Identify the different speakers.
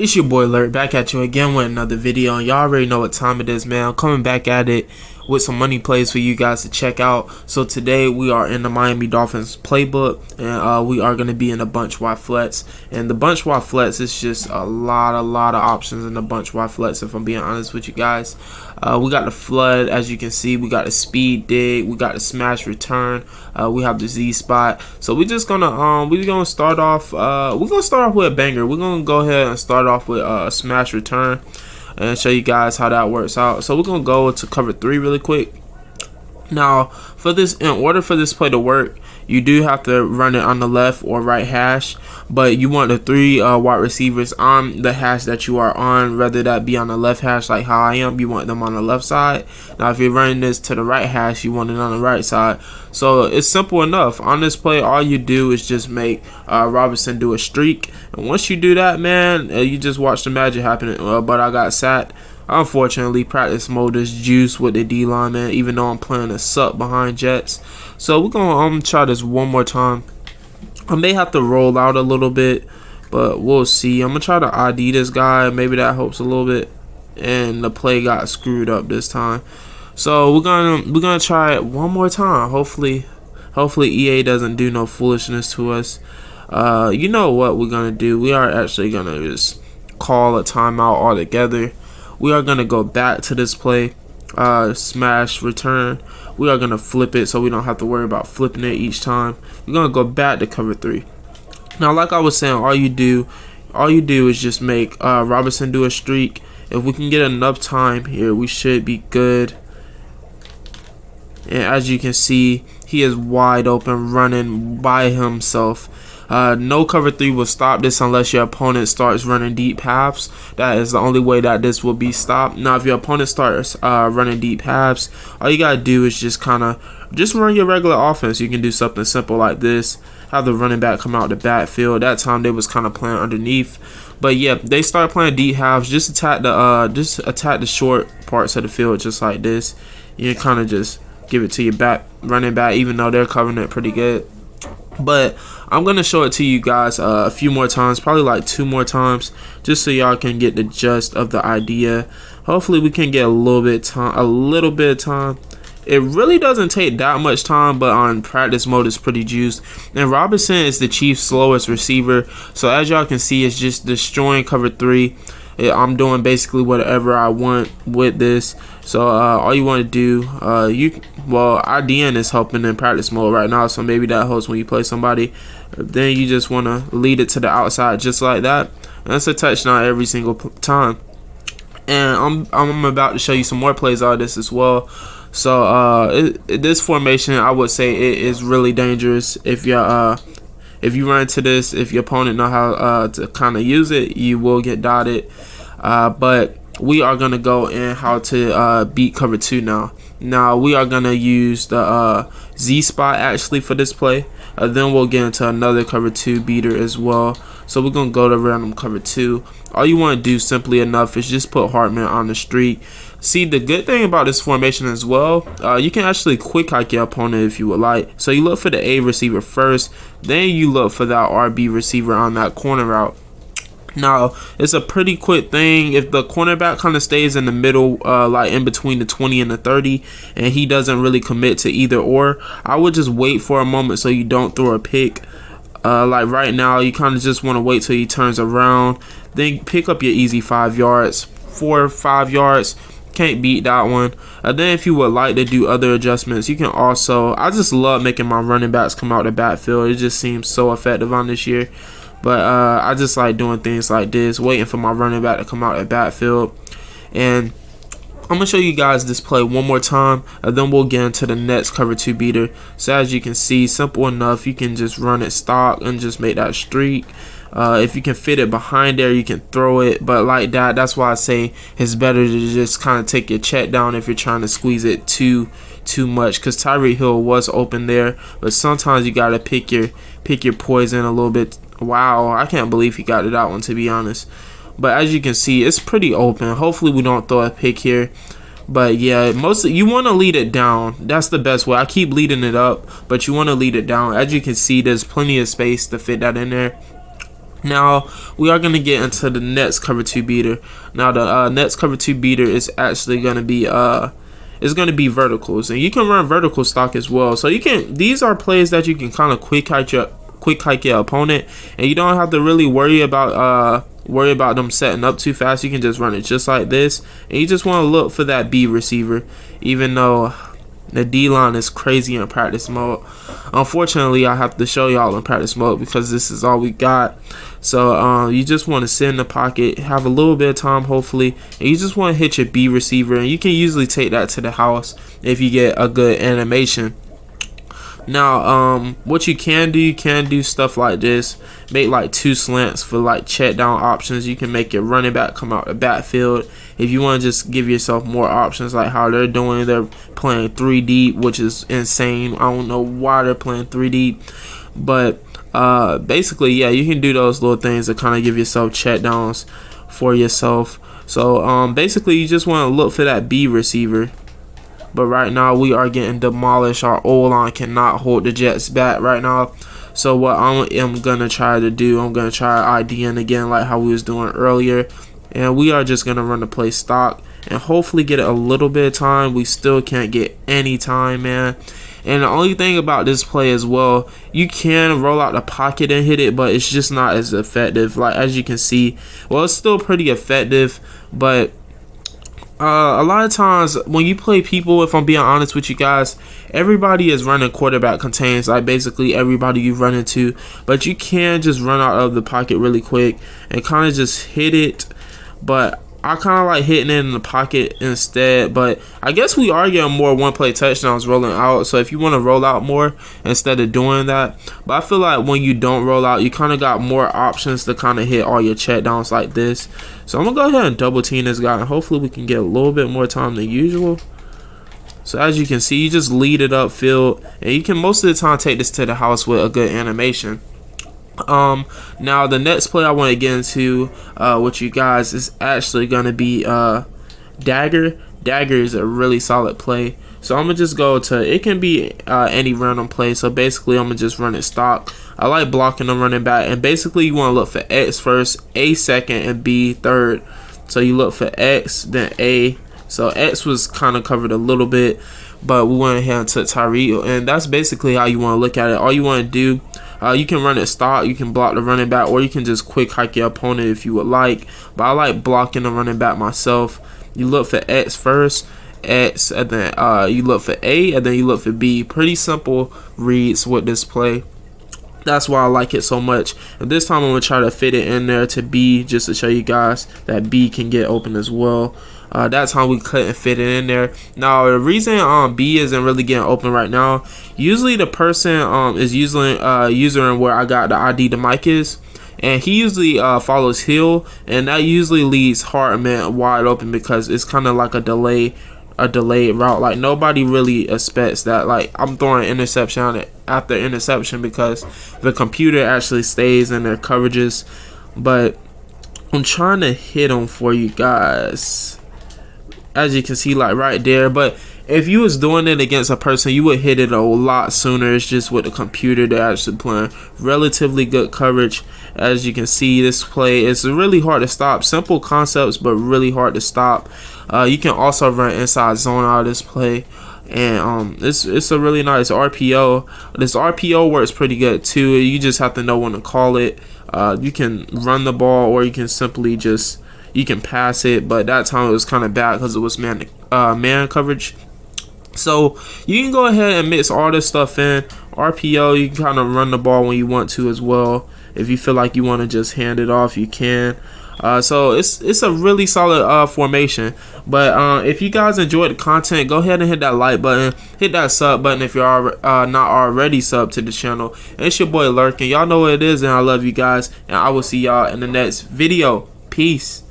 Speaker 1: It's your boy Lurk back at you again with another video, and y'all already know what time it is, man. I'm coming back at it with some money plays for you guys to check out. So today we are in the Miami Dolphins playbook, and we are going to be in a bunch wide flex. And the bunch wide flex is just a lot of options in the bunch wide flex, if I'm being honest with you guys. We got the flood, as you can see. We got the speed dig. We got the smash return. We have the Z spot. So we're just gonna start off. We're gonna start off with a banger. We're gonna go ahead and start off with a smash return and show you guys how that works out. So we're gonna go to cover 3 really quick. Now, for this, in order for this play to work, you do have to run it on the left or right hash, but you want the 3 wide receivers on the hash that you are on, whether that be on the left hash like how I am. You want them on the left side. Now, if you're running this to the right hash, you want it on the right side. So it's simple enough. On this play, all you do is just make Robinson do a streak, and once you do that, man, you just watch the magic happen. But I got sat. Unfortunately, practice mode is juice with the D-line, man, even though I'm playing a suck behind Jets. So we're going to try this one more time. I may have to roll out a little bit, but we'll see. I'm going to try to ID this guy. Maybe that helps a little bit. And the play got screwed up this time. So we're gonna try it one more time. Hopefully EA doesn't do no foolishness to us. You know what we're going to do. We are actually going to just call a timeout altogether. We are going to go back to this play, smash return. We are going to flip it so we don't have to worry about flipping it each time. We're going to go back to cover 3. Now, like I was saying, all you do is just make Robinson do a streak. If we can get enough time here, we should be good. And as you can see, he is wide open running by himself. No cover 3 will stop this unless your opponent starts running deep halves. That is the only way that this will be stopped. Now, if your opponent starts running deep halves, all you gotta do is just run your regular offense. You can do something simple like this. Have the running back come out the backfield. That time they was kind of playing underneath, but yeah, they start playing deep halves. Just attack the short parts of the field, just like this. You kind of just give it to your running back, even though they're covering it pretty good. But I'm going to show it to you guys a few more times, probably like 2 more times, just so y'all can get the gist of the idea. Hopefully we can get a little bit of time. It really doesn't take that much time, but on practice mode it's pretty juiced. And Robinson is the Chiefs' slowest receiver, so as y'all can see, it's just destroying cover 3. I'm doing basically whatever I want with this. So all you want to do, our DN is helping in practice mode right now, so maybe that helps when you play somebody. Then you just want to lead it to the outside just like that. And that's a touchdown every single time. And I'm about to show you some more plays out of this as well. So this formation, I would say it is really dangerous. If you run into this, if your opponent know how to kind of use it, you will get dotted. But we are going to go in how to beat cover 2 now. Now we are going to use the Z spot actually for this play. Then we'll get into another cover 2 beater as well. So we're going to go to random cover 2. All you want to do simply enough is just put Hartman on the street. See, the good thing about this formation as well, you can actually quick hike your opponent if you would like. So you look for the A receiver first, then you look for that RB receiver on that corner route. Now, it's a pretty quick thing. If the cornerback kind of stays in the middle, like in between the 20 and the 30, and he doesn't really commit to either or, I would just wait for a moment so you don't throw a pick. Like right now, you kind of just want to wait till he turns around, then pick up your easy 5 yards, 4 or 5 yards. Can't beat that one. Then if you would like to do other adjustments, you can also, I just love making my running backs come out the backfield. It just seems so effective on this year. But I just like doing things like this, waiting for my running back to come out the backfield. And I'm going to show you guys this play one more time, and then we'll get into the next cover 2 beater. So as you can see, simple enough. You can just run it stock and just make that streak. If you can fit it behind there, you can throw it. But like that, that's why I say it's better to just kind of take your check down if you're trying to squeeze it too much, because Tyreek Hill was open there. But sometimes you got to pick your poison a little bit. Wow, I can't believe he got it out one, to be honest. But as you can see, it's pretty open. Hopefully we don't throw a pick here. But yeah, mostly you want to lead it down. That's the best way. I keep leading it up, but you want to lead it down. As you can see, there's plenty of space to fit that in there. Now we are going to get into the next cover 2 beater. Now the next cover 2 beater is actually going to be verticals, and you can run vertical stock as well. So you can, these are plays that you can kind of quick hike your opponent, and you don't have to really worry about them setting up too fast. You can just run it just like this, and you just want to look for that B receiver, even though the D-line is crazy in practice mode. Unfortunately, I have to show y'all in practice mode because this is all we got. So you just want to sit in the pocket, have a little bit of time hopefully, and you just want to hit your B receiver, and you can usually take that to the house if you get a good animation. Now what you can do stuff like this. Make like 2 slants for like check down options. You can make your running back come out the backfield if you want to just give yourself more options, like how they're doing. They're playing 3 deep, which is insane. I don't know why they're playing 3 deep, but basically, yeah, you can do those little things to kind of give yourself check downs for yourself. So basically, you just want to look for that B receiver. But right now we are getting demolished. Our O-line cannot hold the Jets back right now. So what I am gonna try to do, I'm gonna try IDN again like how we was doing earlier, and we are just gonna run the play stock and hopefully get a little bit of time. We still can't get any time, man. And the only thing about this play as well, you can roll out the pocket and hit it, but it's just not as effective. Like as you can see, well, it's still pretty effective, but a lot of times when you play people, if I'm being honest with you guys, everybody is running quarterback contains, like basically everybody you run into, but you can just run out of the pocket really quick and kind of just hit it. But I kind of like hitting it in the pocket instead, but I guess we are getting more one-play touchdowns rolling out, so if you want to roll out more instead of doing that. But I feel like when you don't roll out, you kind of got more options to kind of hit all your check downs like this. So I'm going to go ahead and double team this guy, and hopefully we can get a little bit more time than usual. So as you can see, you just lead it upfield, and you can most of the time take this to the house with a good animation. Now the next play I want to get into with you guys is actually going to be Dagger. Dagger is a really solid play. So I'm going to just go to, it can be any random play. So basically I'm going to just run it stock. I like blocking the running back, and basically you want to look for X first, A second, and B third. So you look for X, then A. So X was kind of covered a little bit, but we went ahead and took Tyreek, and that's basically how you want to look at it. All you want to do, you can run it stock, you can block the running back, or you can just quick hike your opponent if you would like. But I like blocking the running back myself. You look for X first, X, and then you look for A, and then you look for B. Pretty simple reads with this play. That's why I like it so much. And this time I'm going to try to fit it in there to B, just to show you guys that B can get open as well. That time we couldn't fit it in there. Now the reason B isn't really getting open right now, usually the person is using where I got the ID to Mike is, and he usually follows Hill, and that usually leaves Hartman wide open because it's kind of like a delayed route. Like nobody really expects that. Like I'm throwing interception after interception because the computer actually stays in their coverages. But I'm trying to hit them for you guys, as you can see, like right there. But if you was doing it against a person, you would hit it a lot sooner. It's just with the computer, they're actually playing relatively good coverage. As you can see, this play is really hard to stop. Simple concepts, but really hard to stop. You can also run inside zone out of this play, and it's a really nice RPO. This RPO works pretty good too. You just have to know when to call it. You can run the ball, or you can simply just pass it. But that time it was kind of bad because it was man coverage. So you can go ahead and mix all this stuff in. RPO, you can kind of run the ball when you want to as well. If you feel like you want to just hand it off, you can. So it's a really solid formation. But if you guys enjoyed the content, go ahead and hit that like button, hit that sub button if you're not already subbed to the channel. And it's your boy Lurkin. Y'all know what it is, and I love you guys, and I will see y'all in the next video. Peace.